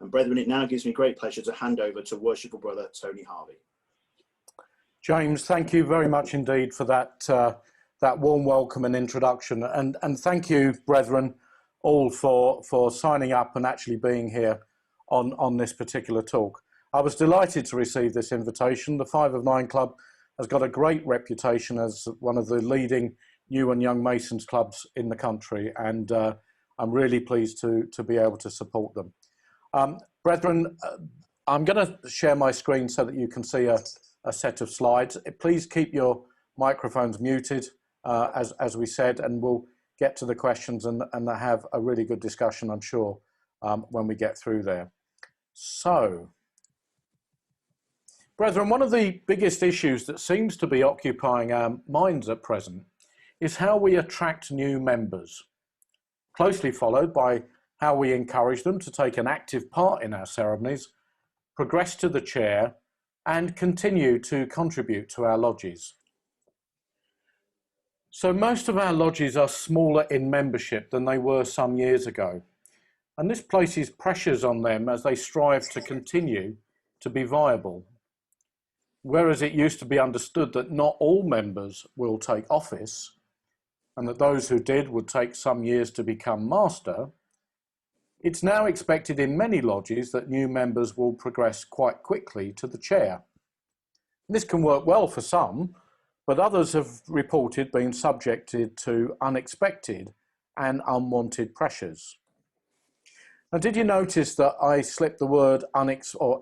And brethren, it now gives me great pleasure to hand over to Worshipful Brother Tony Harvey. James, thank you very much indeed for that warm welcome and introduction, and thank you, brethren, all for signing up and actually being here on this particular talk. I was delighted to receive this invitation. The 5 of 9 Club has got a great reputation as one of the leading new and young Masons clubs in the country, and I'm really pleased to be able to support them. Brethren, I'm going to share my screen so that you can see a set of slides. Please keep your microphones muted, as we said, and we'll get to the questions and have a really good discussion, I'm sure, when we get through there. So, brethren, one of the biggest issues that seems to be occupying our minds at present is how we attract new members, closely followed by how we encourage them to take an active part in our ceremonies, progress to the chair, and continue to contribute to our lodges. So most of our lodges are smaller in membership than they were some years ago, and this places pressures on them as they strive to continue to be viable. Whereas it used to be understood that not all members will take office, and that those who did would take some years to become master, it's now expected in many lodges that new members will progress quite quickly to the chair. This can work well for some, but others have reported being subjected to unexpected and unwanted pressures. Now, did you notice that I slipped the word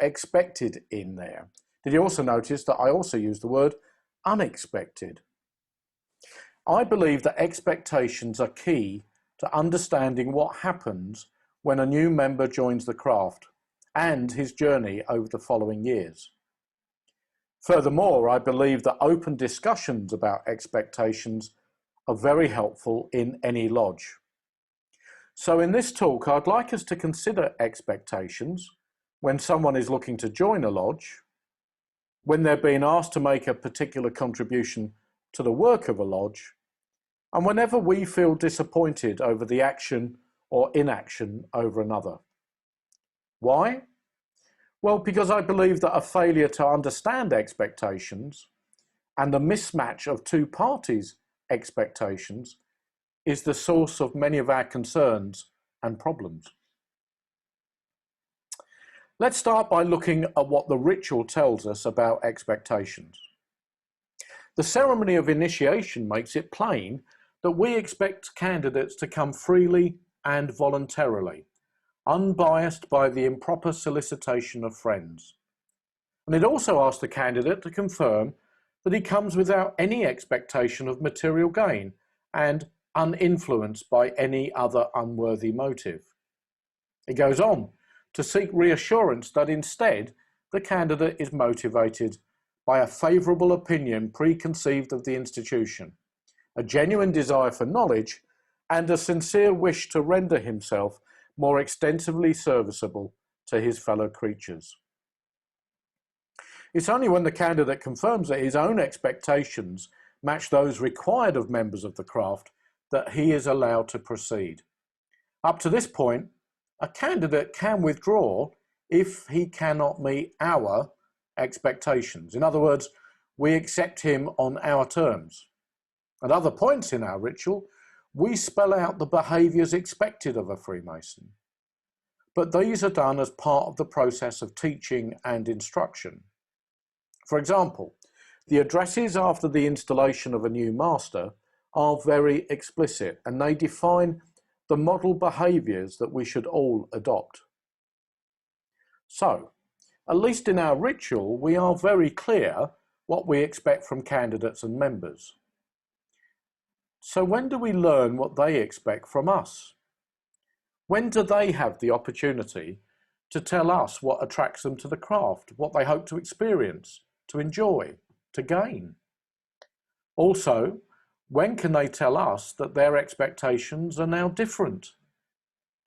expected in there? Did you also notice that I also used the word unexpected? I believe that expectations are key to understanding what happens when a new member joins the craft and his journey over the following years. Furthermore, I believe that open discussions about expectations are very helpful in any lodge. So in this talk, I'd like us to consider expectations when someone is looking to join a lodge, when they're being asked to make a particular contribution to the work of a lodge, and whenever we feel disappointed over the action or inaction over another. Why? Well, because I believe that a failure to understand expectations and the mismatch of two parties' expectations is the source of many of our concerns and problems. Let's start by looking at what the ritual tells us about expectations. The ceremony of initiation makes it plain that we expect candidates to come freely and voluntarily, unbiased by the improper solicitation of friends. And it also asks the candidate to confirm that he comes without any expectation of material gain and uninfluenced by any other unworthy motive. It goes on to seek reassurance that instead the candidate is motivated by a favourable opinion preconceived of the institution, a genuine desire for knowledge, and a sincere wish to render himself more extensively serviceable to his fellow creatures. It's only when the candidate confirms that his own expectations match those required of members of the craft that he is allowed to proceed. Up to this point, a candidate can withdraw if he cannot meet our expectations. In other words, we accept him on our terms. At other points in our ritual, we spell out the behaviours expected of a Freemason, but these are done as part of the process of teaching and instruction. For example, the addresses after the installation of a new master are very explicit, and they define the model behaviours that we should all adopt. So, at least in our ritual, we are very clear what we expect from candidates and members. So when do we learn what they expect from us? When do they have the opportunity to tell us what attracts them to the craft, what they hope to experience, to enjoy, to gain? Also, when can they tell us that their expectations are now different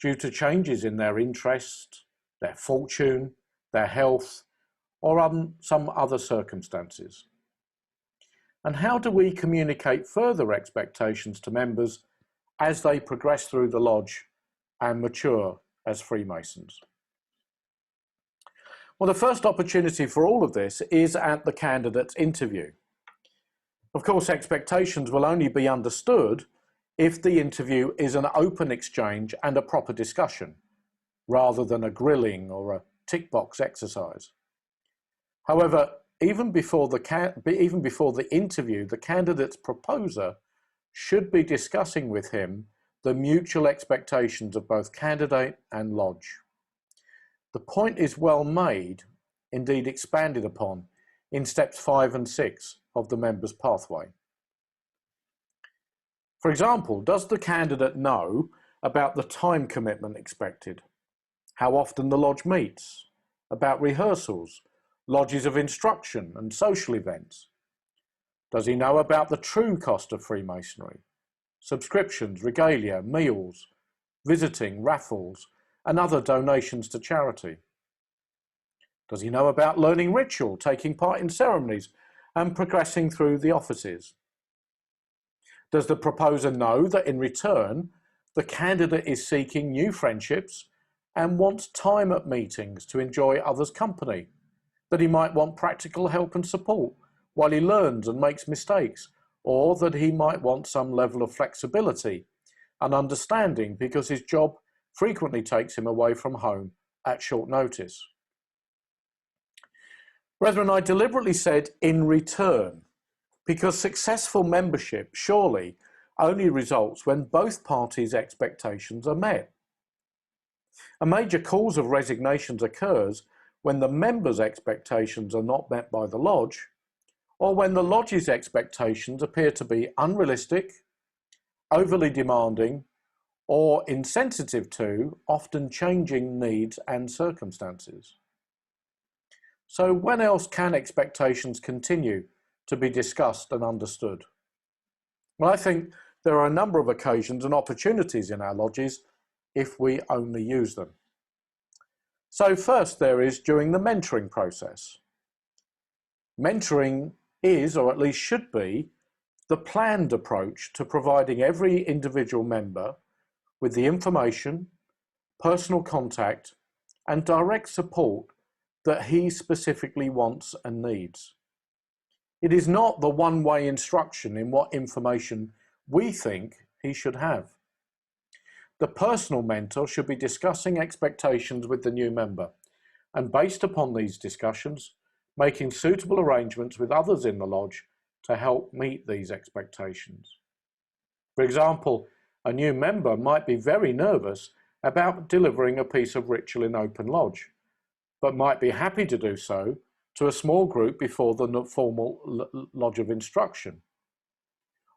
due to changes in their interest, their fortune, their health, or some other circumstances? And how do we communicate further expectations to members as they progress through the lodge and mature as Freemasons? Well, the first opportunity for all of this is at the candidate's interview. Of course, expectations will only be understood if the interview is an open exchange and a proper discussion, rather than a grilling or a tick box exercise. However, even before the interview, the candidate's proposer should be discussing with him the mutual expectations of both candidate and lodge. The point is well made, indeed expanded upon, in steps 5 and 6 of the member's pathway. For example, does the candidate know about the time commitment expected, how often the lodge meets, about rehearsals, lodges of instruction and social events? Does he know about the true cost of Freemasonry, subscriptions, regalia, meals, visiting, raffles, and other donations to charity? Does he know about learning ritual, taking part in ceremonies, and progressing through the offices? Does the proposer know that in return, the candidate is seeking new friendships and wants time at meetings to enjoy others' company, that he might want practical help and support while he learns and makes mistakes, or that he might want some level of flexibility and understanding because his job frequently takes him away from home at short notice? Brethren, I deliberately said in return, because successful membership surely only results when both parties' expectations are met. A major cause of resignations occurs when the members' expectations are not met by the lodge, or when the lodge's expectations appear to be unrealistic, overly demanding, or insensitive to often changing needs and circumstances. So when else can expectations continue to be discussed and understood? Well, I think there are a number of occasions and opportunities in our lodges if we only use them. So first there is during the mentoring process. Mentoring is, or at least should be, the planned approach to providing every individual member with the information, personal contact, and direct support that he specifically wants and needs. It is not the one-way instruction in what information we think he should have. The personal mentor should be discussing expectations with the new member, and based upon these discussions, making suitable arrangements with others in the lodge to help meet these expectations. For example, a new member might be very nervous about delivering a piece of ritual in open lodge, but might be happy to do so to a small group before the formal lodge of instruction.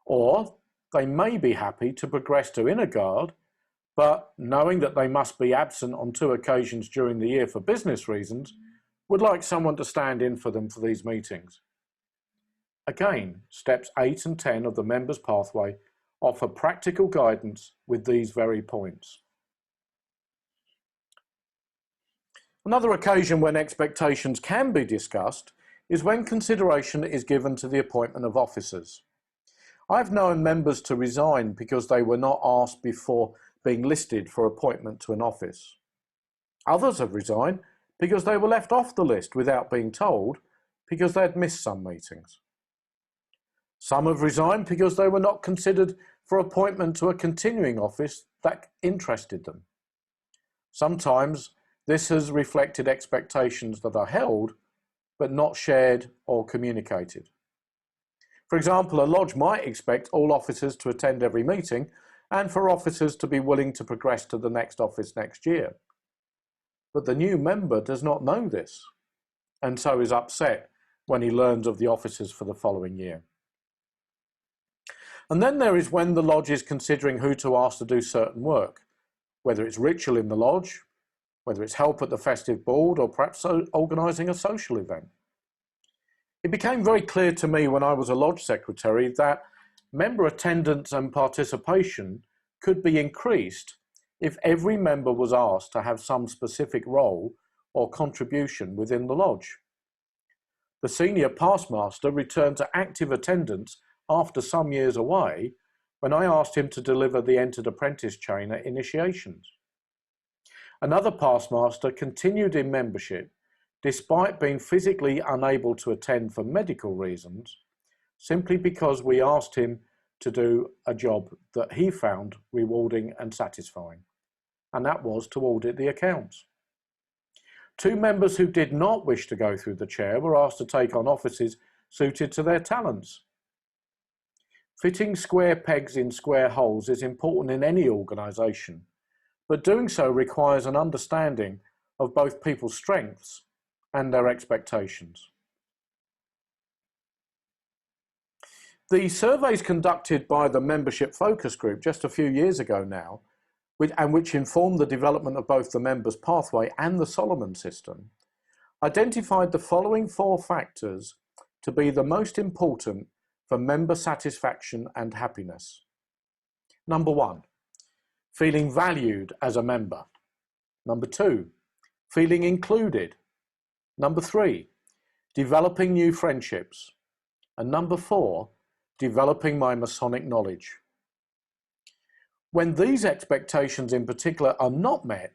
Or they may be happy to progress to inner guard, but knowing that they must be absent on 2 occasions during the year for business reasons, would like someone to stand in for them for these meetings. Again, steps 8 and 10 of the members' pathway offer practical guidance with these very points. Another occasion when expectations can be discussed is when consideration is given to the appointment of officers. I've known members to resign because they were not asked before being listed for appointment to an office. Others have resigned because they were left off the list without being told because they had missed some meetings. Some have resigned because they were not considered for appointment to a continuing office that interested them. Sometimes this has reflected expectations that are held but not shared or communicated. For example, a lodge might expect all officers to attend every meeting and for officers to be willing to progress to the next office next year. But the new member does not know this, and so is upset when he learns of the officers for the following year. And then there is when the lodge is considering who to ask to do certain work, whether it's ritual in the lodge, whether it's help at the festive board, or perhaps organising a social event. It became very clear to me when I was a lodge secretary that member attendance and participation could be increased if every member was asked to have some specific role or contribution within the lodge. The senior pastmaster returned to active attendance after some years away when I asked him to deliver the entered apprentice chain at initiations. Another pastmaster continued in membership despite being physically unable to attend for medical reasons, simply because we asked him to do a job that he found rewarding and satisfying, and that was to audit the accounts. 2 members who did not wish to go through the chair were asked to take on offices suited to their talents. Fitting square pegs in square holes is important in any organisation, but doing so requires an understanding of both people's strengths and their expectations. The surveys conducted by the membership focus group just a few years ago now, which informed the development of both the members' pathway and the Solomon system, identified the following 4 factors to be the most important for member satisfaction and happiness. Number 1, feeling valued as a member. Number 2, feeling included. Number 3, developing new friendships. And number 4, developing my Masonic knowledge. When these expectations in particular are not met,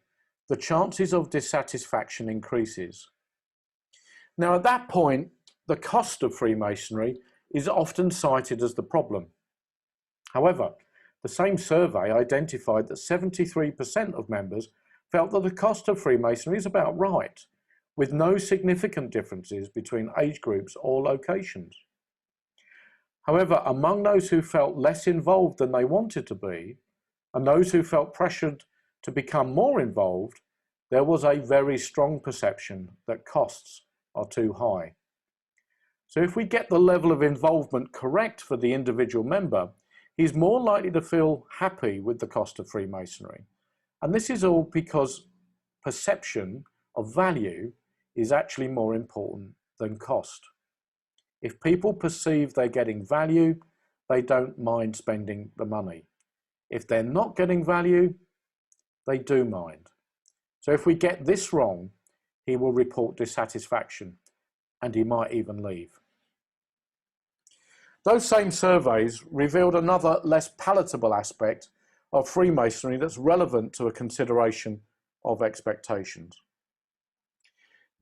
the chances of dissatisfaction increases. Now at that point, the cost of Freemasonry is often cited as the problem. However, the same survey identified that 73% of members felt that the cost of Freemasonry is about right, with no significant differences between age groups or locations. However, among those who felt less involved than they wanted to be, and those who felt pressured to become more involved, there was a very strong perception that costs are too high. So if we get the level of involvement correct for the individual member, he's more likely to feel happy with the cost of Freemasonry. And this is all because perception of value is actually more important than cost. If people perceive they're getting value, they don't mind spending the money. If they're not getting value, they do mind. So if we get this wrong, he will report dissatisfaction and he might even leave. Those same surveys revealed another less palatable aspect of Freemasonry that's relevant to a consideration of expectations.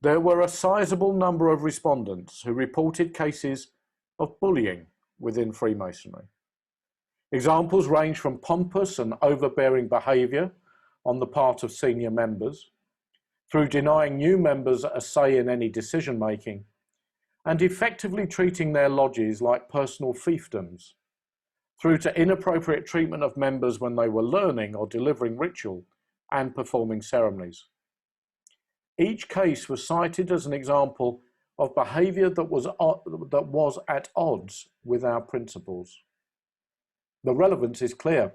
There were a sizable number of respondents who reported cases of bullying within Freemasonry. Examples range from pompous and overbearing behaviour on the part of senior members, through denying new members a say in any decision making, and effectively treating their lodges like personal fiefdoms, through to inappropriate treatment of members when they were learning or delivering ritual and performing ceremonies. Each case was cited as an example of behaviour that was at odds with our principles. The relevance is clear.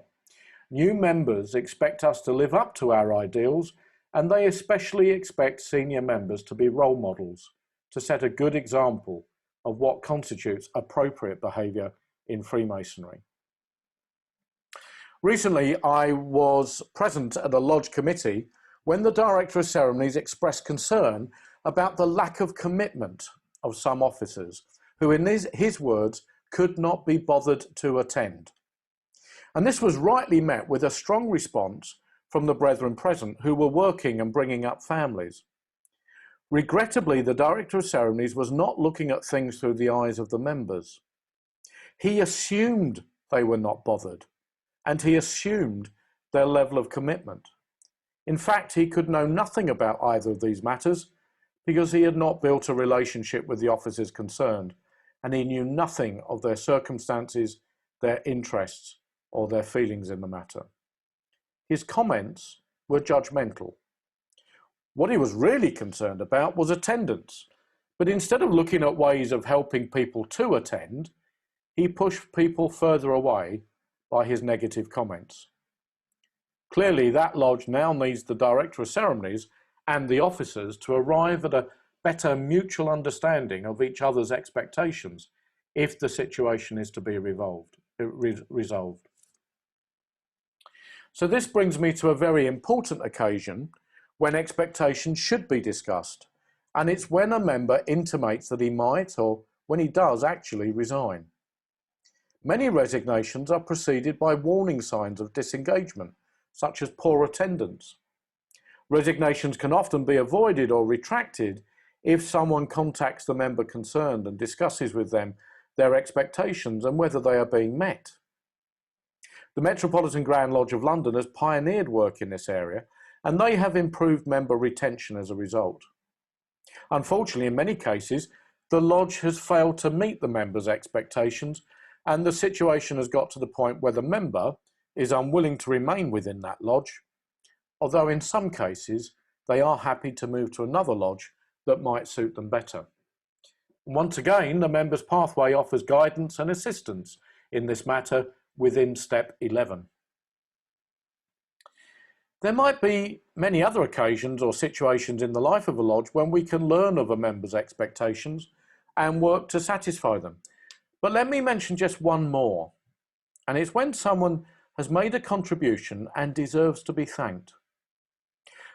New members expect us to live up to our ideals, and they especially expect senior members to be role models, to set a good example of what constitutes appropriate behaviour in Freemasonry. Recently, I was present at a lodge committee when the Director of Ceremonies expressed concern about the lack of commitment of some officers who, in his words, could not be bothered to attend. And this was rightly met with a strong response from the brethren present who were working and bringing up families. Regrettably, the Director of Ceremonies was not looking at things through the eyes of the members. He assumed they were not bothered, and he assumed their level of commitment. In fact, he could know nothing about either of these matters because he had not built a relationship with the officers concerned, and he knew nothing of their circumstances, their interests, or their feelings in the matter. His comments were judgmental. What he was really concerned about was attendance, but instead of looking at ways of helping people to attend, he pushed people further away by his negative comments. Clearly, that lodge now needs the Director of Ceremonies and the officers to arrive at a better mutual understanding of each other's expectations if the situation is to be resolved. So this brings me to a very important occasion when expectations should be discussed, and it's when a member intimates that he might, or when he does, actually resign. Many resignations are preceded by warning signs of disengagement, such as poor attendance. Resignations can often be avoided or retracted if someone contacts the member concerned and discusses with them their expectations and whether they are being met. The Metropolitan Grand Lodge of London has pioneered work in this area, and they have improved member retention as a result. Unfortunately, in many cases, the lodge has failed to meet the members' expectations, and the situation has got to the point where the member is unwilling to remain within that lodge, although in some cases they are happy to move to another lodge that might suit them better. Once again, the Members Pathway offers guidance and assistance in this matter within step 11. There might be many other occasions or situations in the life of a lodge when we can learn of a member's expectations and work to satisfy them. But let me mention just one more, and it's when someone has made a contribution and deserves to be thanked.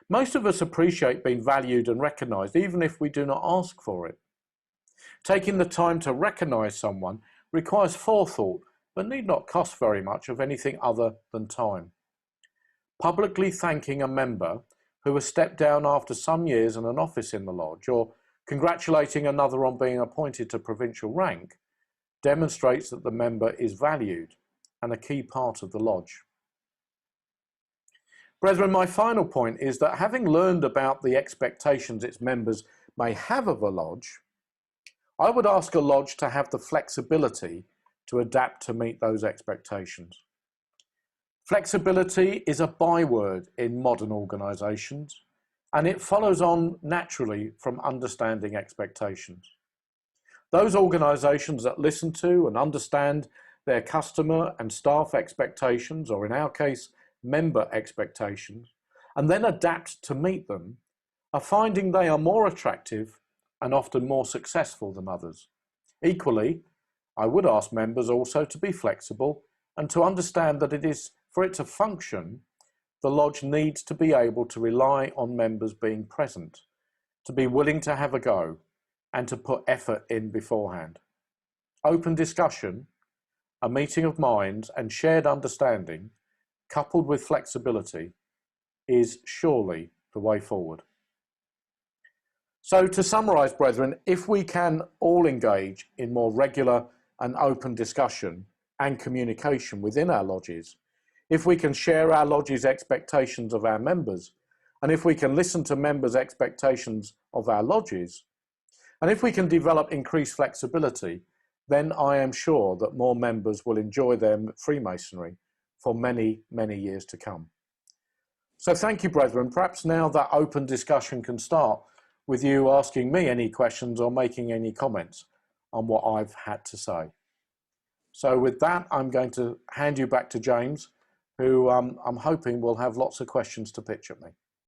Most of us appreciate being valued and recognised, even if we do not ask for it. Taking the time to recognise someone requires forethought, but need not cost very much of anything other than time. Publicly thanking a member who has stepped down after some years in an office in the lodge, or congratulating another on being appointed to provincial rank, demonstrates that the member is valued and a key part of the lodge. Brethren, my final point is that having learned about the expectations its members may have of a lodge, I would ask a lodge to have the flexibility to adapt to meet those expectations. Flexibility is a byword in modern organisations, and it follows on naturally from understanding expectations. Those organisations that listen to and understand their customer and staff expectations, or in our case, member expectations, and then adapt to meet them, are finding they are more attractive and often more successful than others. Equally, I would ask members also to be flexible and to understand that it is, for it to function, the lodge needs to be able to rely on members being present, to be willing to have a go, and to put effort in beforehand. Open discussion, a meeting of minds, and shared understanding, coupled with flexibility, is surely the way forward. So to summarise, brethren, if we can all engage in more regular and open discussion and communication within our lodges, if we can share our lodge's expectations of our members, and if we can listen to members' expectations of our lodges, and if we can develop increased flexibility, then I am sure that more members will enjoy their Freemasonry for many, many years to come. So thank you, brethren. Perhaps now that open discussion can start with you asking me any questions or making any comments on what I've had to say. So with that, I'm going to hand you back to James, who I'm hoping will have lots of questions to pitch at me.